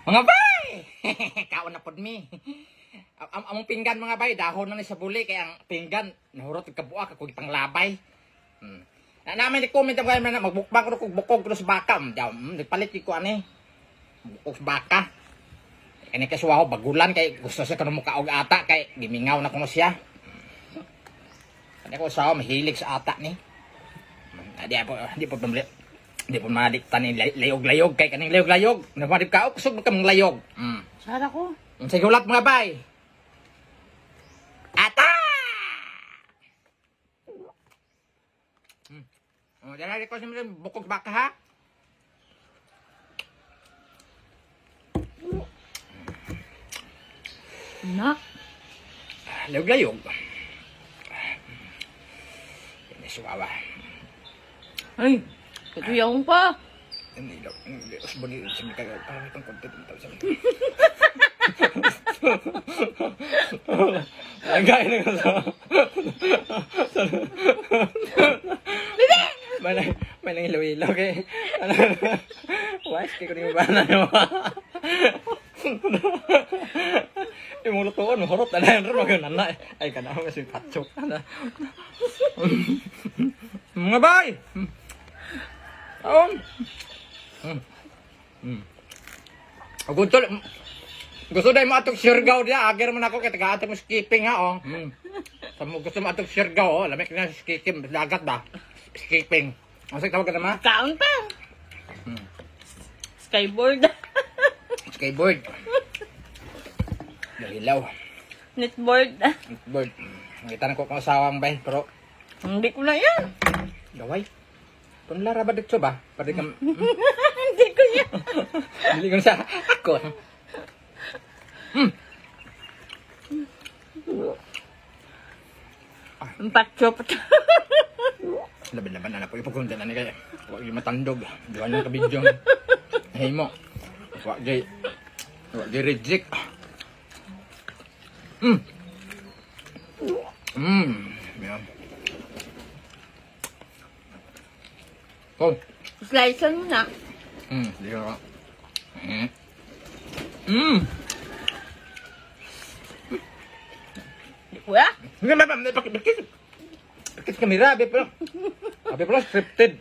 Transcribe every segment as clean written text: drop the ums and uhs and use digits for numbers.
Mga bay! Kaon na pod mi. Among pinggan mga bay, dahon na ni sa buli kay ang pinggan nahurot kabuak ako itang labay. Na namin i-comment ang mga na magbukbang ko kog bukog ko sa baka. Nagpalit ko ani. Bukog sa baka. Kani kasuwa ko bagulan kay gusto siya kanang mukaog ata kay gimingaw na kuno siya. Kani ko sa mahilig sa ata ni. Di po madiktan ni layog-layog kay kaning layog-layog. Namadip ka kusog ka mong layog. Sara ko. Sa gulat mga bay. Ata! Dala ko sa bukog baka ha. Nak. Layog-layog. Ini suwawa. Ay, katuyang pa. Ini dok, ini usboni sini kayak parang kan konten tahu sama. Enggak ini kan. Mana ilo-ilo kay. Wais kay kuning bana yo. Mulut ko no horot ana ron mag nana ay kana ko si patchok ana. Mga bay. Aon. Gusto dahil mo atong sirgaw dia, agir man ako kaya taga atong skipping ha, oh. Gusto mo atong sirgaw, oh. Lamig na skipping, dagat ba? Skipping. Ang tawag ka naman? Kaon pa. Skyboard. Skyboard. Hilaw. Netboard. Netboard. Nakita na ko kung asawang bay, pero... Hindi ko na yan. Gaway. Punlara ba dito ba? Pwede ka... Hindi ko yan. Hindi ko na sa ako. Patcho. Laban-laban na po ipagkunta na ni kaya. Huwag yung matandog. Diwan yung kabidyong. Hey mo. Huwag yung reject. Yan. Oh. Slicean mo na. Hindi ko. Kuya? Bakit kamera? Abi pala scripted.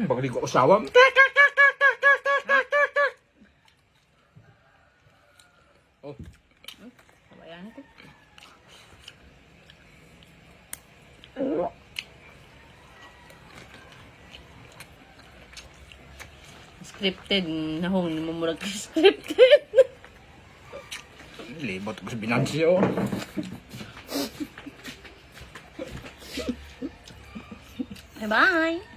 Bago di ko usawa. Oh. Kabayan ko. Scripted. Nahong ni mo murag scripted. Libot ko sa binansyo. Bye-bye.